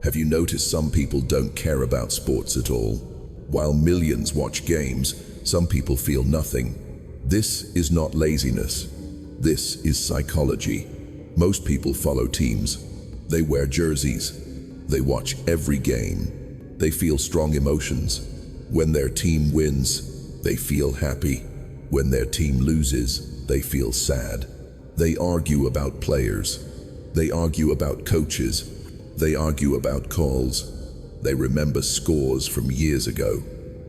Have you noticed some people don't care about sports at all? While millions watch games, some people feel nothing. This is not laziness. This is psychology. Most people follow teams. They wear jerseys. They watch every game. They feel strong emotions. When their team wins, they feel happy. When their team loses, they feel sad. They argue about players. They argue about coaches. They argue about calls. They remember scores from years ago.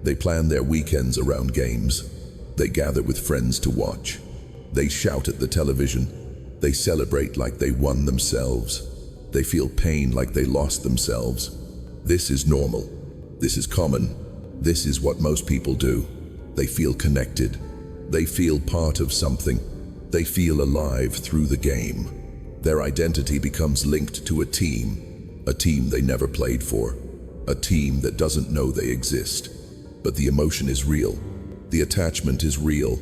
They plan their weekends around games. They gather with friends to watch. They shout at the television. They celebrate like they won themselves. They feel pain like they lost themselves. This is normal. This is common. This is what most people do. They feel connected. They feel part of something. They feel alive through the game. Their identity becomes linked to a team they never played for, a team that doesn't know they exist. But the emotion is real. The attachment is real.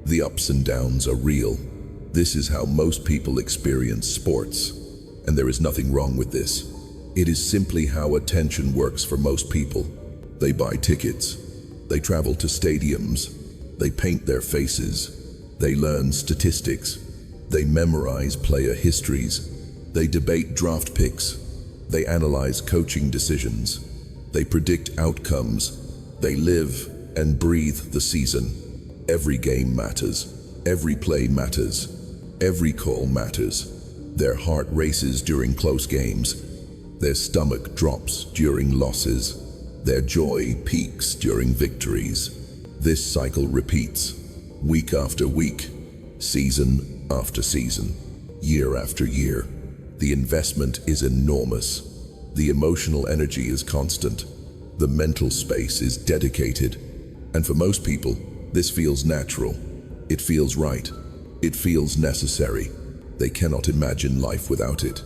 The ups and downs are real. This is how most people experience sports. And there is nothing wrong with this. It is simply how attention works for most people. They buy tickets. They travel to stadiums. They paint their faces. They learn statistics. They memorize player histories. They debate draft picks. They analyze coaching decisions. They predict outcomes. They live and breathe the season. Every game matters. Every play matters. Every call matters. Their heart races during close games. Their stomach drops during losses. Their joy peaks during victories. This cycle repeats, week after week, season after season, year after year. The investment is enormous. The emotional energy is constant. The mental space is dedicated. And for most people, this feels natural. It feels right. It feels necessary. They cannot imagine life without it.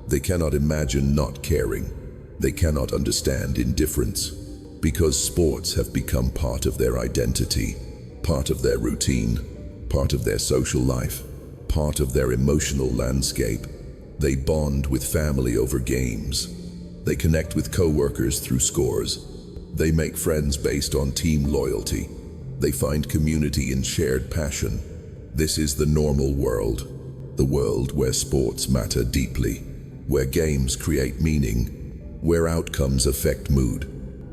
They cannot imagine not caring. They cannot understand indifference. Because sports have become part of their identity, part of their routine, part of their social life, part of their emotional landscape. They bond with family over games. They connect with coworkers through scores. They make friends based on team loyalty. They find community in shared passion. This is the normal world, the world where sports matter deeply, where games create meaning, where outcomes affect mood,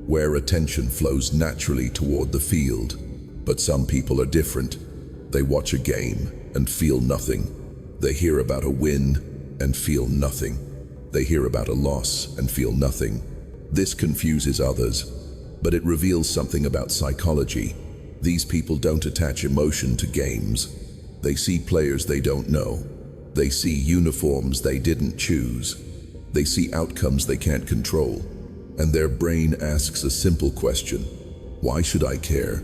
where attention flows naturally toward the field. But some people are different. They watch a game and feel nothing. They hear about a win and feel nothing. They hear about a loss and feel nothing. This confuses others, but it reveals something about psychology. These people don't attach emotion to games. They see players they don't know. They see uniforms they didn't choose. They see outcomes they can't control. And their brain asks a simple question: why should I care?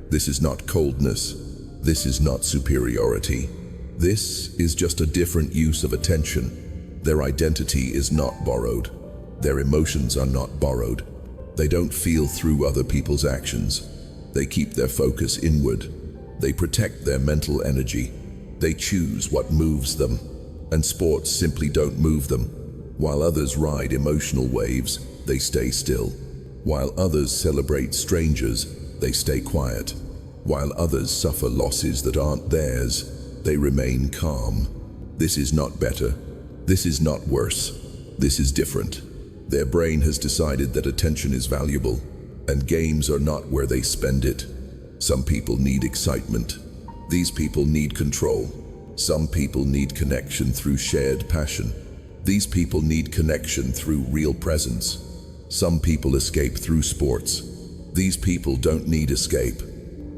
This is not coldness. This is not superiority. This is just a different use of attention. Their identity is not borrowed. Their emotions are not borrowed. They don't feel through other people's actions. They keep their focus inward. They protect their mental energy. They choose what moves them. And sports simply don't move them. While others ride emotional waves, they stay still. While others celebrate strangers, they stay quiet. While others suffer losses that aren't theirs, they remain calm. This is not better. This is not worse. This is different. Their brain has decided that attention is valuable, and games are not where they spend it. Some people need excitement. These people need control. Some people need connection through shared passion. These people need connection through real presence. Some people escape through sports. These people don't need escape,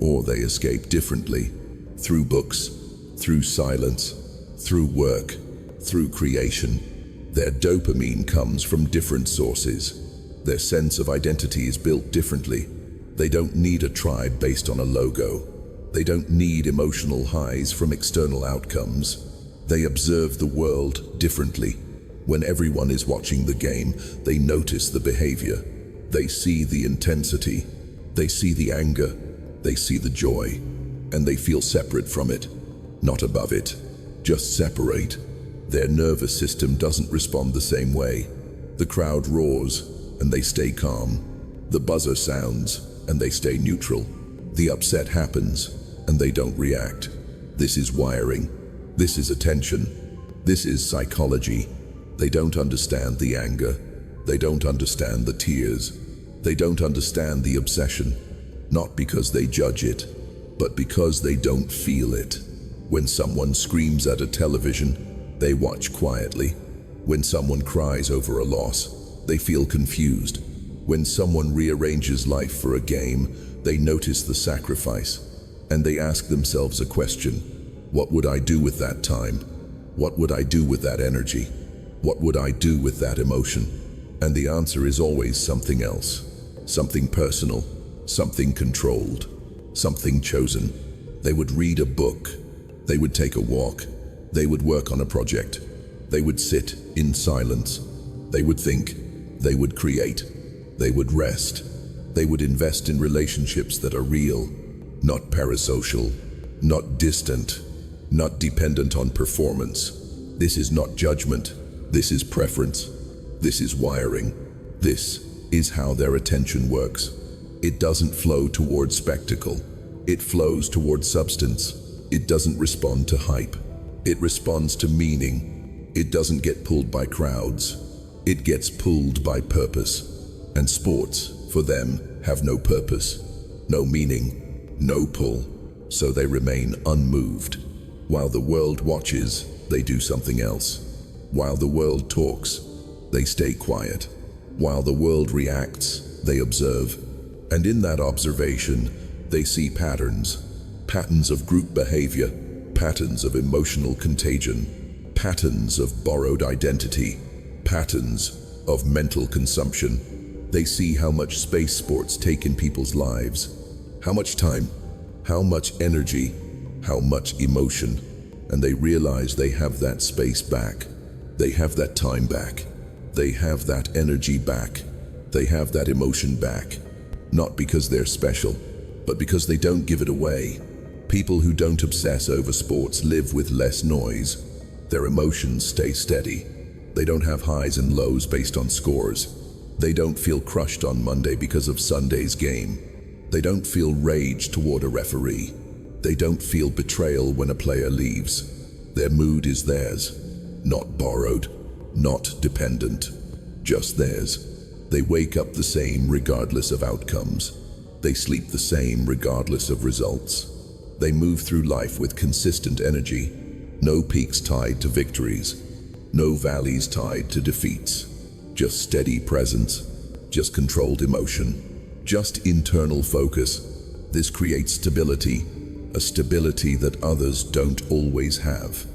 or they escape differently. Through books, through silence, through work, through creation. Their dopamine comes from different sources. Their sense of identity is built differently. They don't need a tribe based on a logo. They don't need emotional highs from external outcomes. They observe the world differently. When everyone is watching the game, they notice the behavior. They see the intensity. They see the anger. They see the joy. And they feel separate from it, not above it, just separate. Their nervous system doesn't respond the same way. The crowd roars, and they stay calm. The buzzer sounds, and they stay neutral. The upset happens, and they don't react. This is wiring. This is attention. This is psychology. They don't understand the anger. They don't understand the tears. They don't understand the obsession. Not because they judge it, but because they don't feel it. When someone screams at a television, they watch quietly. When someone cries over a loss, they feel confused. When someone rearranges life for a game, they notice the sacrifice, and they ask themselves a question: what would I do with that time? What would I do with that energy? What would I do with that emotion? And the answer is always something else. Something personal, something controlled, something chosen. They would read a book. They would take a walk. They would work on a project. They would sit in silence. They would think. They would create. They would rest. They would invest in relationships that are real, not parasocial, not distant, not dependent on performance. This is not judgment. This is preference. This is wiring. This is how their attention works. It doesn't flow towards spectacle. It flows towards substance. It doesn't respond to hype. It responds to meaning. It doesn't get pulled by crowds. It gets pulled by purpose. And sports, for them, have no purpose, no meaning, no pull. So they remain unmoved. While the world watches, they do something else. While the world talks, they stay quiet. While the world reacts, they observe. And in that observation, they see patterns. Patterns of group behavior, patterns of emotional contagion, patterns of borrowed identity, patterns of mental consumption. They see how much space sports take in people's lives, how much time, how much energy, how much emotion, and they realize they have that space back. They have that time back. They have that energy back. They have that emotion back. Not because they're special, but because they don't give it away. People who don't obsess over sports live with less noise. Their emotions stay steady. They don't have highs and lows based on scores. They don't feel crushed on Monday because of Sunday's game. They don't feel rage toward a referee. They don't feel betrayal when a player leaves. Their mood is theirs, not borrowed, not dependent, just theirs. They wake up the same regardless of outcomes. They sleep the same regardless of results. They move through life with consistent energy. No peaks tied to victories. No valleys tied to defeats. Just steady presence. Just controlled emotion. Just internal focus. This creates stability. A stability that others don't always have.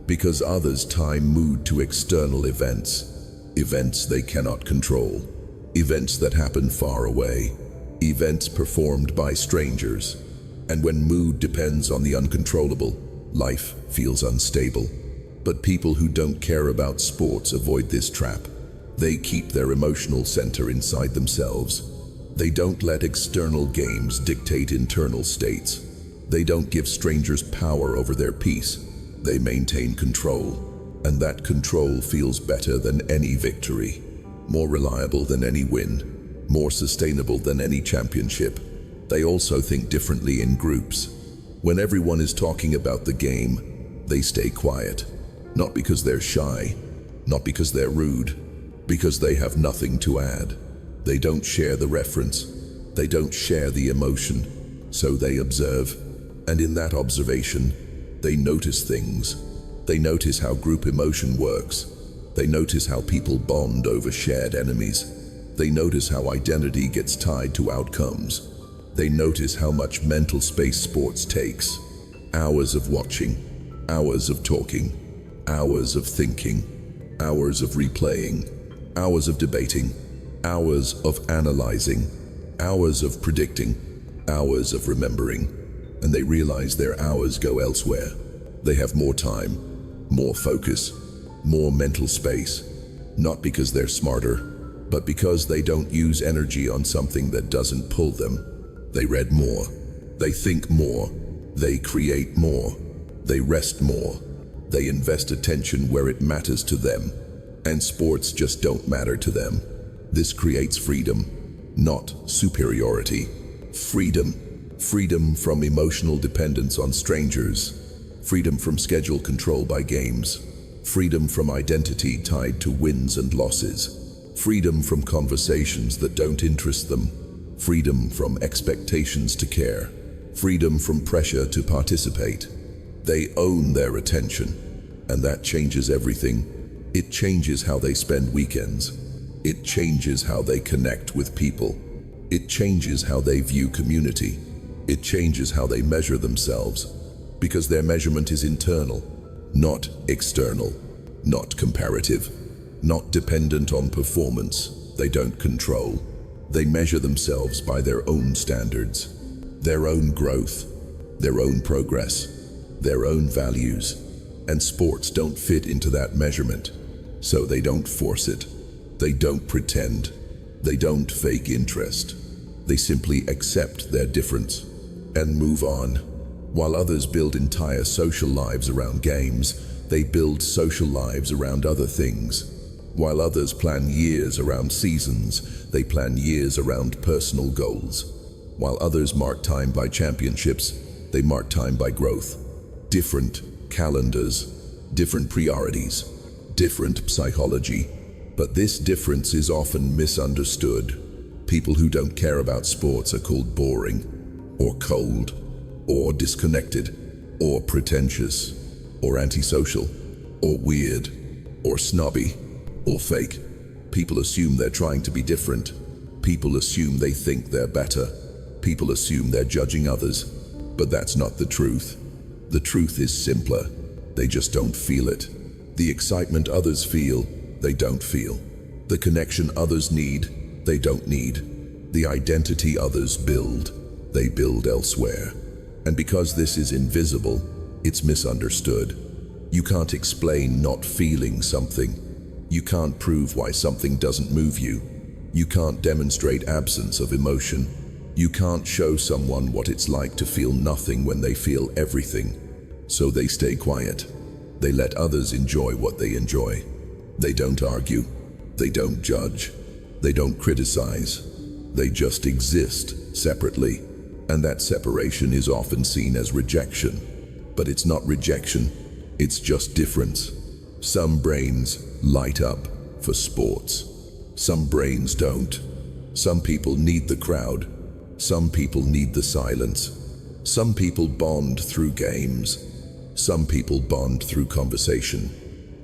Because others tie mood to external events. Events they cannot control. Events that happen far away. Events performed by strangers. And when mood depends on the uncontrollable, life feels unstable. But people who don't care about sports avoid this trap. They keep their emotional center inside themselves. They don't let external games dictate internal states. They don't give strangers power over their peace. They maintain control. And that control feels better than any victory. More reliable than any win. More sustainable than any championship. They also think differently in groups. When everyone is talking about the game, they stay quiet. Not because they're shy, not because they're rude, because they have nothing to add. They don't share the reference. They don't share the emotion. So they observe. And in that observation, they notice things. They notice how group emotion works. They notice how people bond over shared enemies. They notice how identity gets tied to outcomes. They notice how much mental space sports takes. Hours of watching, hours of talking, hours of thinking, hours of replaying, hours of debating, hours of analyzing, hours of predicting, hours of remembering. And they realize their hours go elsewhere. They have more time, more focus, more mental space. Not because they're smarter, but because they don't use energy on something that doesn't pull them. They read more, they think more, they create more, they rest more, they invest attention where it matters to them. and sports just don't matter to them. This creates freedom, not superiority. Freedom from emotional dependence on strangers, freedom from schedule control by games, freedom from identity tied to wins and losses, freedom from conversations that don't interest them, freedom from expectations to care, freedom from pressure to participate. They own their attention, and that changes everything. It changes how they spend weekends. It changes how they connect with people. It changes how they view community. It changes how they measure themselves, because their measurement is internal, not external, not comparative, not dependent on performance they don't control. They measure themselves by their own standards, their own growth, their own progress, their own values. And sports don't fit into that measurement, so they don't force it. They don't pretend. They don't fake interest. They simply accept their difference and move on. While others build entire social lives around games, they build social lives around other things. While others plan years around seasons, they plan years around personal goals. While others mark time by championships, they mark time by growth. Different calendars, different priorities, different psychology. But this difference is often misunderstood. People who don't care about sports are called boring, or cold, or disconnected, or pretentious, or antisocial, or weird, or snobby, or fake. People assume they're trying to be different. People assume they think they're better. People assume they're judging others. But that's not the truth. The truth is simpler. They just don't feel it. The excitement others feel, they don't feel. The connection others need, they don't need. The identity others build, they build elsewhere. And because this is invisible, it's misunderstood. You can't explain not feeling something. You can't prove why something doesn't move you. You can't demonstrate absence of emotion. You can't show someone what it's like to feel nothing when they feel everything. So they stay quiet. They let others enjoy what they enjoy. They don't argue. They don't judge. They don't criticize. They just exist separately. And that separation is often seen as rejection. But it's not rejection. It's just difference. Some brains light up for sports. Some brains don't. Some people need the crowd. Some people need the silence. Some people bond through games. Some people bond through conversation.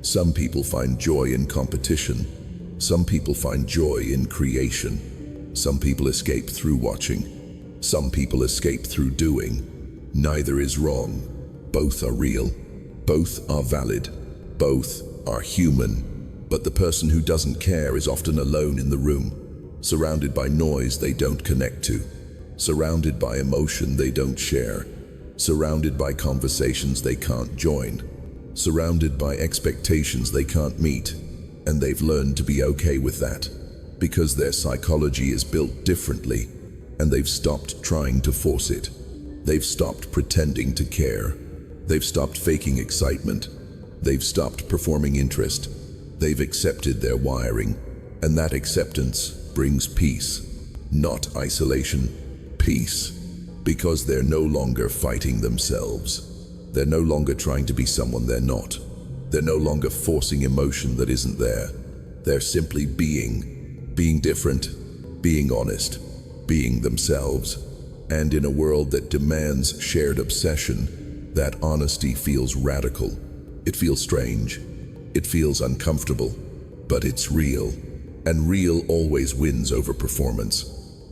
Some people find joy in competition. Some people find joy in creation. Some people escape through watching. Some people escape through doing. Neither is wrong. Both are real. Both are valid. Both are human. But the person who doesn't care is often alone in the room, surrounded by noise they don't connect to, surrounded by emotion they don't share, surrounded by conversations they can't join, surrounded by expectations they can't meet. And they've learned to be okay with that, because their psychology is built differently, and they've stopped trying to force it. They've stopped pretending to care. They've stopped faking excitement. They've stopped performing interest. They've accepted their wiring, and that acceptance brings peace, not isolation, peace, because they're no longer fighting themselves. They're no longer trying to be someone they're not. They're no longer forcing emotion that isn't there. They're simply being different, being honest, being themselves. And in a world that demands shared obsession, that honesty feels radical. It feels strange. It feels uncomfortable, but it's real. And real always wins over performance.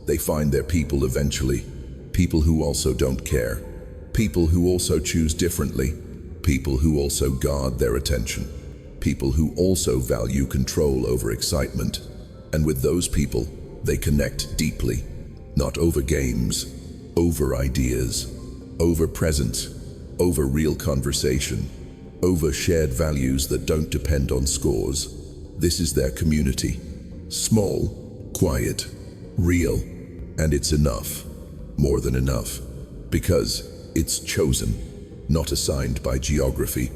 They find their people eventually. People who also don't care. People who also choose differently. People who also guard their attention. People who also value control over excitement. And with those people, they connect deeply. Not over games, over ideas, over presence, over real conversation, over shared values that don't depend on scores. This is their community. Small, quiet, real, and it's enough. More than enough. Because it's chosen, not assigned by geography,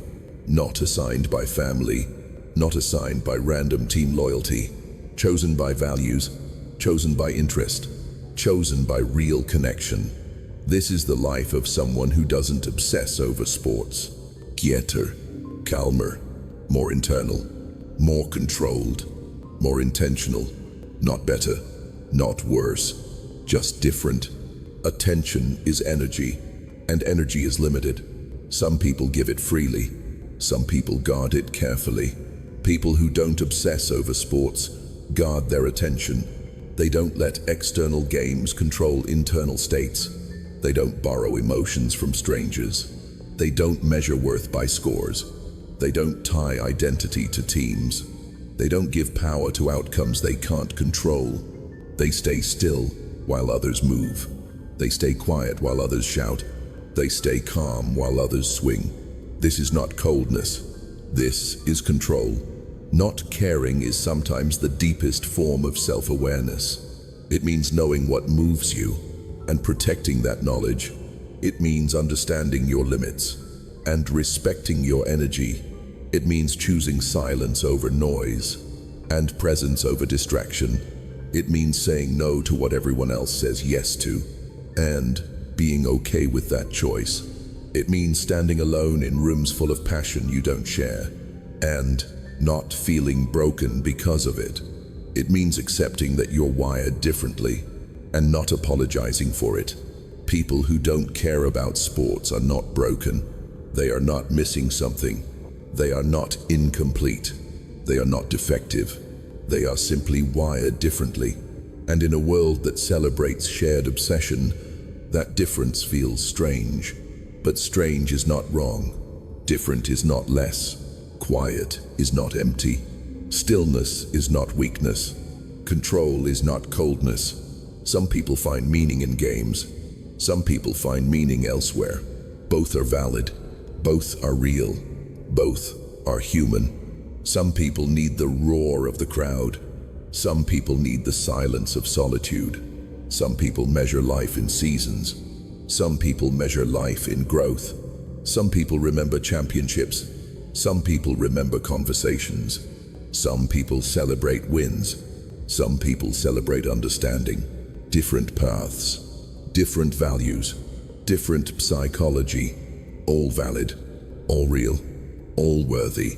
not assigned by family, not assigned by random team loyalty, chosen by values, chosen by interest, chosen by real connection. This is the life of someone who doesn't obsess over sports. Quieter, calmer, more internal, more controlled, more intentional. Not better, not worse, just different. Attention is energy, and energy is limited. Some people give it freely, some people guard it carefully. People who don't obsess over sports guard their attention. They don't let external games control internal states. They don't borrow emotions from strangers. They don't measure worth by scores. They don't tie identity to teams. They don't give power to outcomes they can't control. They stay still while others move. They stay quiet while others shout. They stay calm while others swing. This is not coldness. This is control. Not caring is sometimes the deepest form of self-awareness. It means knowing what moves you and protecting that knowledge. It means understanding your limits and respecting your energy. It means choosing silence over noise and presence over distraction. It means saying no to what everyone else says yes to and being okay with that choice. It means standing alone in rooms full of passion you don't share and not feeling broken because of it. It means accepting that you're wired differently and not apologizing for it. People who don't care about sports are not broken. They are not missing something. They are not incomplete. They are not defective. They are simply wired differently. And in a world that celebrates shared obsession, that difference feels strange. But strange is not wrong. Different is not less. Quiet is not empty. Stillness is not weakness. Control is not coldness. Some people find meaning in games. Some people find meaning elsewhere. Both are valid. Both are real. Both are human. Some people need the roar of the crowd. Some people need the silence of solitude. Some people measure life in seasons. Some people measure life in growth. Some people remember championships. Some people remember conversations. Some people celebrate wins. Some people celebrate understanding. Different paths, different values, different psychology, all valid, all real, all worthy.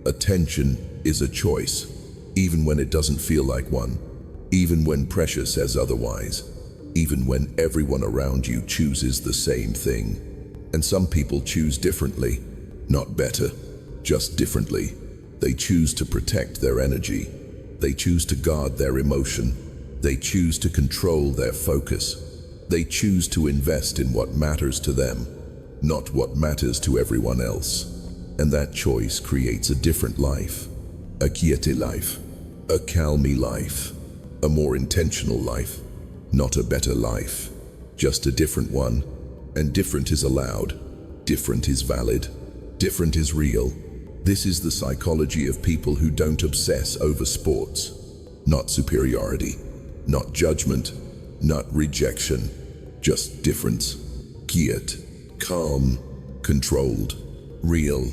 Attention is a choice, even when it doesn't feel like one, even when pressure says otherwise, even when everyone around you chooses the same thing. And some people choose differently, not better, just differently. They choose to protect their energy. They choose to guard their emotion. They choose to control their focus. They choose to invest in what matters to them, not what matters to everyone else. And that choice creates a different life, a quiete life, a calmy life, a more intentional life, not a better life, just a different one. And different is allowed, different is valid, different is real. This is the psychology of people who don't obsess over sports. Not superiority, not judgment, not rejection, just difference. Quiet, calm, controlled, real.